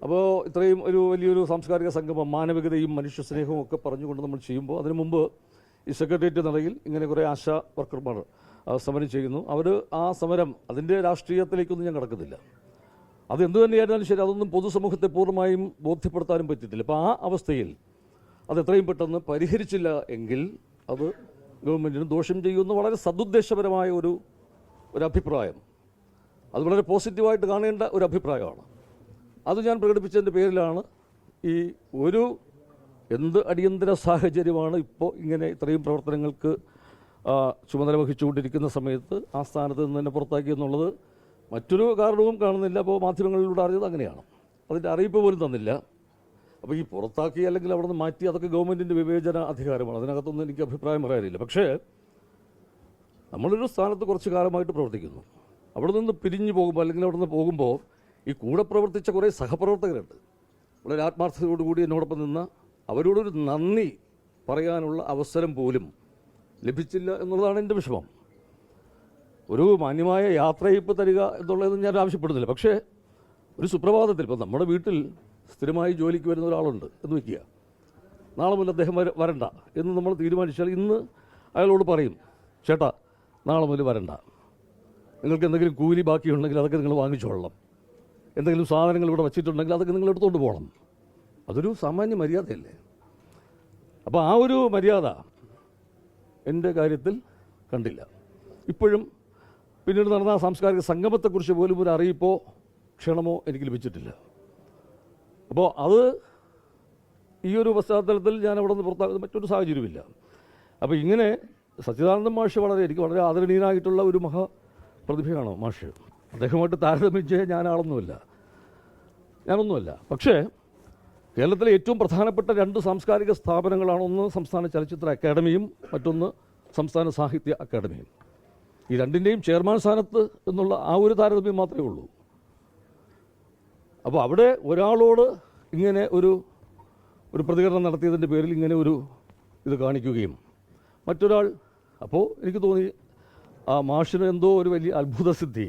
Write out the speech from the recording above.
അപ്പോൾ ഇത്രയും ഒരു വലിയൊരു സാംസ്കാരിക സംഗമം മാനവികതയും മനുഷ്യ സ്നേഹവും ഒക്കെ പറഞ്ഞുകൊണ്ട് നമ്മൾ ചെയ്യുമ്പോൾ അതിനു മുമ്പ് ഈ സെക്രട്ടേറിയറ്റ് നടയിൽ ഇങ്ങനെ കുറേ ആശാ വർക്കർമാർ സമരം ചെയ്യുന്നു. അവർ ആ സമരം അതിൻ്റെ രാഷ്ട്രീയത്തിലേക്കൊന്നും ഞാൻ കടക്കുന്നില്ല. അത് എന്തു തന്നെയായിരുന്നാലും ശരി, അതൊന്നും പൊതുസമൂഹത്തെ പൂർണ്ണമായും ബോധ്യപ്പെടുത്താനും പറ്റിയിട്ടില്ല. അപ്പോൾ ആ അവസ്ഥയിൽ അത് എത്രയും പെട്ടെന്ന് പരിഹരിച്ചില്ല എങ്കിൽ അത് ഗവൺമെൻറ്റിന് ദോഷം ചെയ്യുന്ന വളരെ സദുദ്ദേശപരമായ ഒരു അഭിപ്രായം, അത് വളരെ പോസിറ്റീവായിട്ട് കാണേണ്ട ഒരു അഭിപ്രായമാണ്. അത് ഞാൻ പ്രകടിപ്പിച്ചതിൻ്റെ പേരിലാണ് ഈ എന്ത് അടിയന്തര സാഹചര്യമാണ് ഇപ്പോൾ ഇങ്ങനെ ഇത്രയും പ്രവർത്തനങ്ങൾക്ക് ചുമതല വഹിച്ചുകൊണ്ടിരിക്കുന്ന സമയത്ത് ആ സ്ഥാനത്ത് നിന്ന് തന്നെ പുറത്താക്കിയെന്നുള്ളത് മറ്റൊരു കാരണവും കാണുന്നില്ല. അപ്പോൾ മാധ്യമങ്ങളിലൂടെ അറിഞ്ഞത് അങ്ങനെയാണ്. അതിൻ്റെ അറിയിപ്പ് പോലും തന്നില്ല. അപ്പോൾ ഈ പുറത്താക്കി അല്ലെങ്കിൽ അവിടെ നിന്ന് മാറ്റി അതൊക്കെ ഗവൺമെൻറ്റിൻ്റെ വിവേചന അധികാരമാണ്. അതിനകത്തൊന്നും എനിക്ക് അഭിപ്രായം പറയാനില്ല. പക്ഷേ നമ്മളൊരു സ്ഥാനത്ത് കുറച്ച് കാലമായിട്ട് പ്രവർത്തിക്കുന്നു. അവിടെ നിന്ന് പിരിഞ്ഞു പോകുമ്പോൾ അല്ലെങ്കിൽ അവിടെ നിന്ന് പോകുമ്പോൾ ഈ കൂടെ പ്രവർത്തിച്ച കുറേ സഹപ്രവർത്തകരുണ്ട്. വളരെ ആത്മാർത്ഥതയോടുകൂടി എന്നോടൊപ്പം നിന്ന് അവരോടൊരു നന്ദി പറയാനുള്ള അവസരം പോലും ലഭിച്ചില്ല എന്നുള്ളതാണ് എൻ്റെ വിഷമം. ഒരു മാന്യമായ യാത്രയപ്പ് തരിക എന്നുള്ളതൊന്നും ഞാൻ ആവശ്യപ്പെടുന്നില്ല. പക്ഷേ ഒരു സുപ്രഭാതത്തിൽ ഇപ്പോൾ നമ്മുടെ വീട്ടിൽ സ്ഥിരമായി ജോലിക്ക് വരുന്ന ഒരാളുണ്ട് എന്ന് വയ്ക്കുക. നാളെ മുതൽ അദ്ദേഹം വരണ്ട എന്ന് നമ്മൾ തീരുമാനിച്ചാൽ ഇന്ന് അയാളോട് പറയും, ചേട്ടാ നാളെ മുതൽ വരണ്ട, നിങ്ങൾക്ക് എന്തെങ്കിലും കൂലി ബാക്കിയുണ്ടെങ്കിൽ അതൊക്കെ നിങ്ങൾ വാങ്ങിച്ചോളണം, എന്തെങ്കിലും സാധനങ്ങൾ ഇവിടെ വച്ചിട്ടുണ്ടെങ്കിൽ അതൊക്കെ നിങ്ങൾ എടുത്തുകൊണ്ട് പോകണം. അതൊരു സാമാന്യ മര്യാദയല്ലേ? അപ്പോൾ ആ ഒരു മര്യാദ എൻ്റെ കാര്യത്തിൽ കണ്ടില്ല. ഇപ്പോഴും പിന്നീട് നടന്ന സാംസ്കാരിക സംഗമത്തെക്കുറിച്ച് പോലും ഒരു അറിയിപ്പോ ക്ഷണമോ എനിക്ക് ലഭിച്ചിട്ടില്ല. അപ്പോൾ അത് ഈ ഒരു പശ്ചാത്തലത്തിൽ ഞാൻ അവിടെ നിന്ന് പുറത്താകുന്ന മറ്റൊരു സാഹചര്യമില്ല. അപ്പോൾ ഇങ്ങനെ സച്ചിദാനന്ദൻ മാഷ് എനിക്ക് വളരെ ആദരണീയനായിട്ടുള്ള ഒരു പ്രതിഭയാണ് മാഷ്. അദ്ദേഹമായിട്ട് താരതമ്യം ചെയ്യാൻ ഞാനൊന്നുമല്ല. പക്ഷേ കേരളത്തിലെ ഏറ്റവും പ്രധാനപ്പെട്ട രണ്ട് സാംസ്കാരിക സ്ഥാപനങ്ങളാണ്, ഒന്ന് സംസ്ഥാന ചലച്ചിത്ര അക്കാദമിയും മറ്റൊന്ന് സംസ്ഥാന സാഹിത്യ അക്കാദമിയും. ഈ രണ്ടിൻ്റെയും ചെയർമാൻ സ്ഥാനത്ത് എന്നുള്ള ആ ഒരു താരതമ്യം മാത്രമേ ഉള്ളൂ. അപ്പോൾ അവിടെ ഒരാളോട് ഇങ്ങനെ ഒരു പ്രതികരണം നടത്തിയതിൻ്റെ പേരിൽ ഇങ്ങനെ ഇത് കാണിക്കുകയും മറ്റൊരാൾ, അപ്പോൾ എനിക്ക് തോന്നി ആ മാഷിന് എന്തോ ഒരു വലിയ അത്ഭുതസിദ്ധി